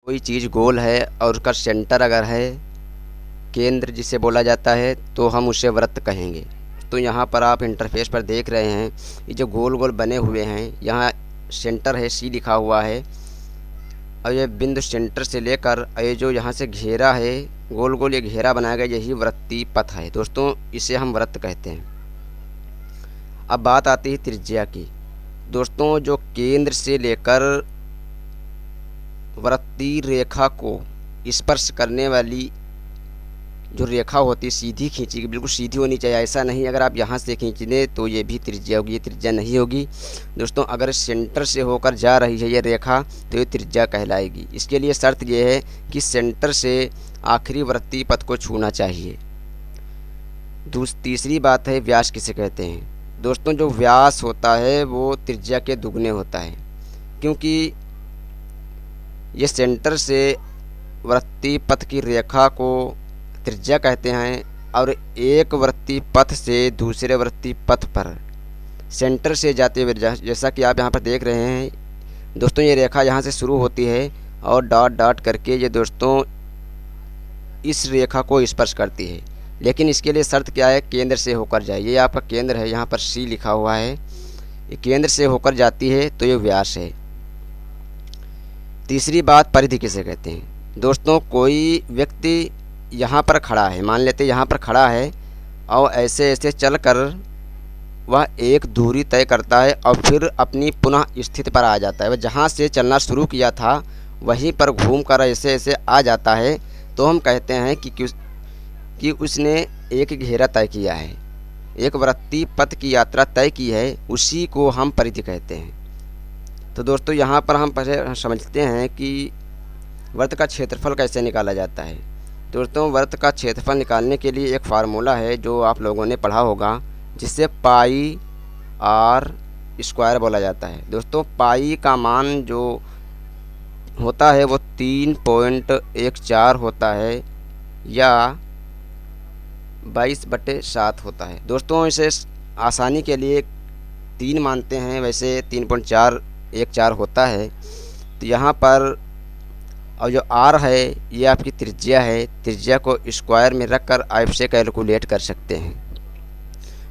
कोई चीज़ गोल है और उसका सेंटर अगर है, केंद्र जिसे बोला जाता है, तो हम उसे वृत्त कहेंगे। तो यहाँ पर आप इंटरफेस पर देख रहे हैं ये जो गोल गोल बने हुए हैं, यहाँ सेंटर है, सी लिखा हुआ है, और ये बिंदु सेंटर से लेकर ये जो यहाँ से घेरा है, गोल गोल ये घेरा बनाया गया, यही वृत्तीय पथ है दोस्तों, इसे हम वृत्त कहते हैं। अब बात आती है त्रिज्या की। दोस्तों जो केंद्र से लेकर वृत्तीय रेखा को स्पर्श करने वाली जो रेखा होती है, सीधी खींची, बिल्कुल सीधी होनी चाहिए, ऐसा नहीं अगर आप यहाँ से खींच दें तो ये भी त्रिज्या होगी, ये त्रिज्या नहीं होगी दोस्तों। अगर सेंटर से होकर जा रही है ये रेखा तो ये त्रिज्या कहलाएगी। इसके लिए शर्त ये है कि सेंटर से आखिरी वृत्तीय पथ को छूना चाहिए। तीसरी बात है व्यास किसे कहते हैं। दोस्तों जो व्यास होता है वो त्रिज्या के दुगने होता है, क्योंकि ये सेंटर से वृत्तीय पथ की रेखा को त्रिज्या कहते हैं, और एक वृत्तीय पथ से दूसरे वृत्तीय पथ पर सेंटर से जाते हुए, जैसा कि आप यहाँ पर देख रहे हैं दोस्तों, ये रेखा यहाँ से शुरू होती है और डॉट डॉट करके ये दोस्तों इस रेखा को स्पर्श करती है। लेकिन इसके लिए शर्त क्या है, केंद्र से होकर जाए। ये आपका केंद्र है, यहाँ पर सी लिखा हुआ है, ये केंद्र से होकर जाती है तो ये व्यास है। तीसरी बात परिधि किसे कहते हैं। दोस्तों कोई व्यक्ति यहाँ पर खड़ा है, मान लेते यहाँ पर खड़ा है, और ऐसे ऐसे चलकर वह एक दूरी तय करता है और फिर अपनी पुनः स्थिति पर आ जाता है। वह जहाँ से चलना शुरू किया था वहीं पर घूमकर ऐसे ऐसे आ जाता है, तो हम कहते हैं कि उसने एक घेरा तय किया है, एक वृत्तीय पथ की यात्रा तय की है, उसी को हम परिधि कहते हैं। तो दोस्तों यहाँ पर हम पहले समझते हैं कि वृत्त का क्षेत्रफल कैसे निकाला जाता है। दोस्तों वृत्त का क्षेत्रफल निकालने के लिए एक फार्मूला है जो आप लोगों ने पढ़ा होगा, जिसे पाई आर स्क्वायर बोला जाता है। दोस्तों पाई का मान जो होता है वो 3.14 होता है या 22/7 होता है। दोस्तों इसे आसानी के लिए 3 मानते हैं, वैसे 3.414 होता है। तो यहाँ पर और जो आर है ये आपकी त्रिज्या है, त्रिज्या को स्क्वायर में रखकर आप इसे कैलकुलेट कर सकते हैं।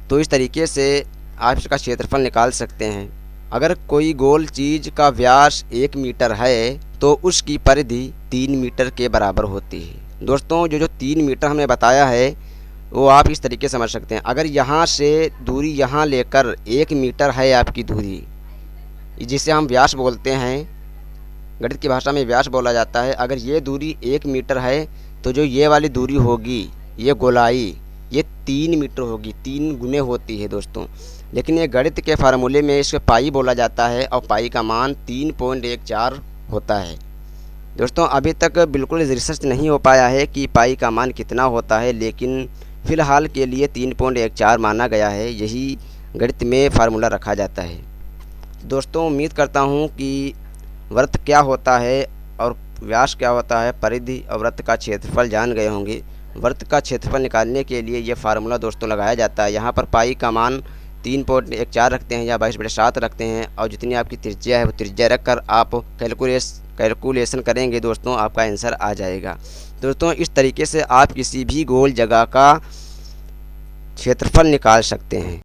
तो इस तरीके से आप इसका क्षेत्रफल निकाल सकते हैं। अगर कोई गोल चीज़ का व्यास 1 मीटर है तो उसकी परिधि 3 मीटर के बराबर होती है। दोस्तों जो 3 मीटर हमने बताया है वो आप इस तरीके से समझ सकते हैं। अगर यहाँ से दूरी यहाँ लेकर 1 मीटर है आपकी दूरी, जिसे हम व्यास बोलते हैं, गणित की भाषा में व्यास बोला जाता है। अगर ये दूरी 1 मीटर है तो जो ये वाली दूरी होगी, ये गोलाई, ये 3 मीटर होगी, 3 गुने होती है दोस्तों। लेकिन ये गणित के फार्मूले में इसको पाई बोला जाता है और पाई का मान 3.14 होता है। दोस्तों अभी तक बिल्कुल रिसर्च नहीं हो पाया है कि पाई का मान कितना होता है, लेकिन फ़िलहाल के लिए 3.14 माना गया है, यही गणित में फार्मूला रखा जाता है। दोस्तों उम्मीद करता हूँ कि वृत्त क्या होता है और व्यास क्या होता है, परिधि और वृत्त का क्षेत्रफल जान गए होंगे। वृत्त का क्षेत्रफल निकालने के लिए ये फार्मूला दोस्तों लगाया जाता है। यहाँ पर पाई का मान 3.14 रखते हैं या 22/7 रखते हैं, और जितनी आपकी त्रिज्या है वो त्रिज्या रखकर आप कैलकुलेशन करेंगे दोस्तों, आपका आंसर आ जाएगा। दोस्तों इस तरीके से आप किसी भी गोल जगह का क्षेत्रफल निकाल सकते हैं।